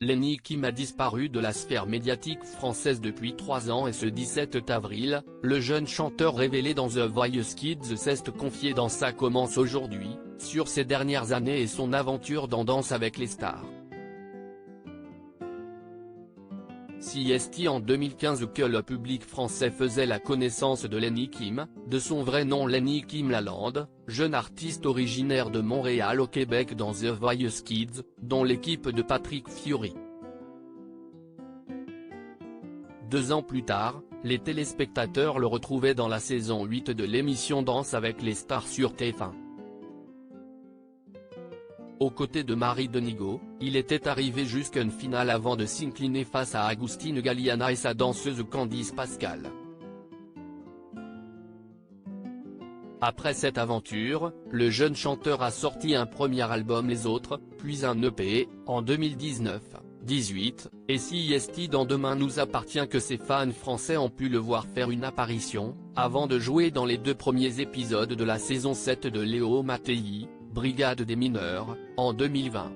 Lenny Kim a disparu de la sphère médiatique française depuis 3 ans et ce 17 avril, le jeune chanteur révélé dans The Voice Kids s'est confié dans Ça commence aujourd'hui, sur ses dernières années et son aventure dans Danse avec les stars. C'est en 2015 que le public français faisait la connaissance de Lenny Kim, de son vrai nom Lenny Kim Lalande, jeune artiste originaire de Montréal au Québec dans The Voice Kids, dont l'équipe de Patrick Fiori. 2 ans plus tard, les téléspectateurs le retrouvaient dans la saison 8 de l'émission Danse avec les stars sur TF1. Aux côtés de Marie Denigo, il était arrivé jusqu'à une finale avant de s'incliner face à Agustine Galliana et sa danseuse Candice Pascal. Après cette aventure, le jeune chanteur a sorti un premier album Les Autres, puis un EP, en 2019, 18, et c'est dans Demain nous appartient que ses fans français ont pu le voir faire une apparition, avant de jouer dans les 2 premiers épisodes de la saison 7 de Léo Mattei, Brigade des mineurs, en 2020.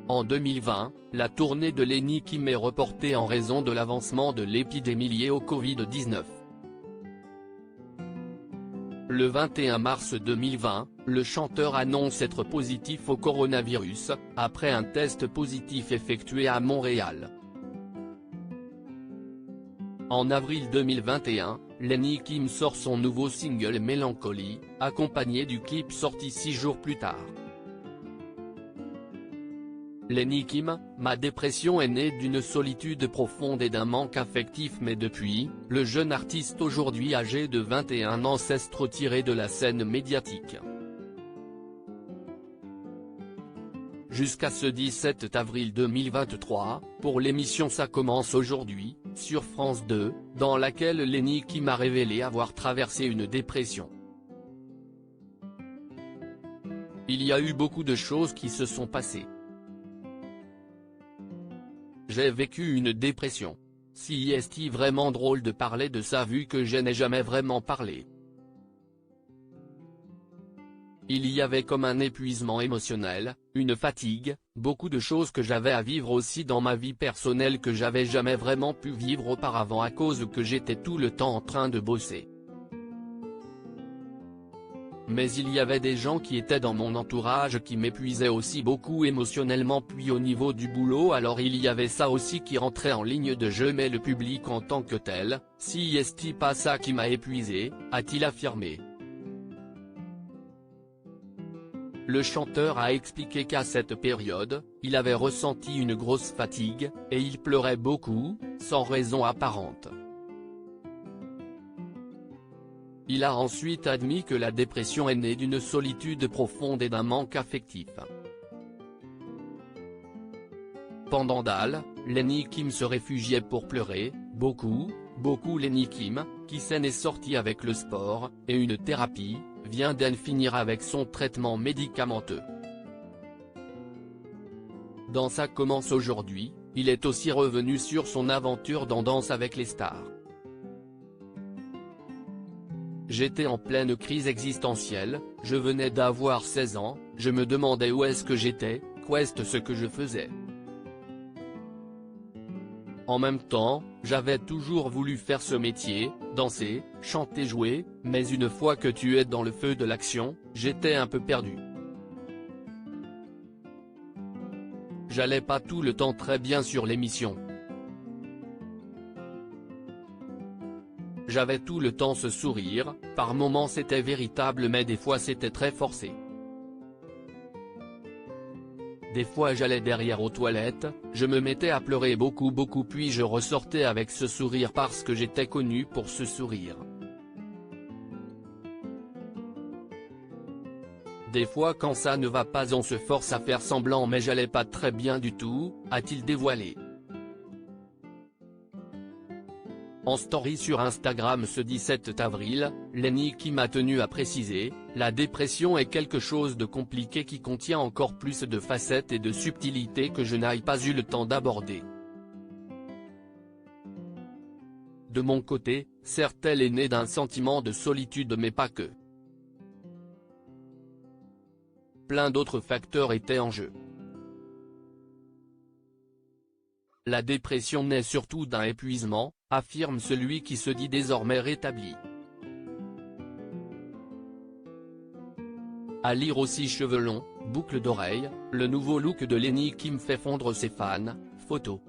En 2020, la tournée de Lenny Kim est reportée en raison de l'avancement de l'épidémie liée au Covid-19. Le 21 mars 2020, le chanteur annonce être positif au coronavirus, après un test positif effectué à Montréal. En avril 2021, Lenny Kim sort son nouveau single Mélancolie, accompagné du clip sorti 6 jours plus tard. Lenny Kim, ma dépression est née d'une solitude profonde et d'un manque affectif mais depuis, le jeune artiste aujourd'hui âgé de 21 ans s'est retiré de la scène médiatique. Jusqu'à ce 17 avril 2023, pour l'émission Ça commence aujourd'hui, sur France 2, dans laquelle Lenny Kim a révélé avoir traversé une dépression. Il y a eu beaucoup de choses qui se sont passées. J'ai vécu une dépression. C'est vraiment drôle de parler de ça vu que je n'ai jamais vraiment parlé. Il y avait comme un épuisement émotionnel, une fatigue, beaucoup de choses que j'avais à vivre aussi dans ma vie personnelle que j'avais jamais vraiment pu vivre auparavant à cause que j'étais tout le temps en train de bosser. Mais il y avait des gens qui étaient dans mon entourage qui m'épuisaient aussi beaucoup émotionnellement puis au niveau du boulot alors il y avait ça aussi qui rentrait en ligne de jeu mais le public en tant que tel, c'est pas ça qui m'a épuisé, a-t-il affirmé. Le chanteur a expliqué qu'à cette période, il avait ressenti une grosse fatigue, et il pleurait beaucoup, sans raison apparente. Il a ensuite admis que la dépression est née d'une solitude profonde et d'un manque affectif. Pendant Dal, Lenny Kim se réfugiait pour pleurer, beaucoup Lenny Kim, qui s'en est sorti avec le sport, et une thérapie, vient d'en finir avec son traitement médicamenteux. Dans Ça commence aujourd'hui, il est aussi revenu sur son aventure dans Danse avec les stars. J'étais en pleine crise existentielle, je venais d'avoir 16 ans, je me demandais où est-ce que j'étais, qu'est-ce ce que je faisais. En même temps, j'avais toujours voulu faire ce métier, danser, chanter, jouer, mais une fois que tu es dans le feu de l'action, j'étais un peu perdu. J'allais pas tout le temps très bien sur l'émission. J'avais tout le temps ce sourire, par moments c'était véritable mais des fois c'était très forcé. Des fois j'allais derrière aux toilettes, je me mettais à pleurer beaucoup puis je ressortais avec ce sourire parce que j'étais connu pour ce sourire. Des fois quand ça ne va pas on se force à faire semblant mais j'allais pas très bien du tout, a-t-il dévoilé. En story sur Instagram ce 17 avril, Lenny Kim a tenu à préciser, la dépression est quelque chose de compliqué qui contient encore plus de facettes et de subtilités que je n'ai pas eu le temps d'aborder. De mon côté, certes elle est née d'un sentiment de solitude mais pas que. Plein d'autres facteurs étaient en jeu. La dépression naît surtout d'un épuisement, affirme celui qui se dit désormais rétabli. À lire aussi cheveux longs, boucles d'oreilles, le nouveau look de Lenny Kim fait fondre ses fans, photo.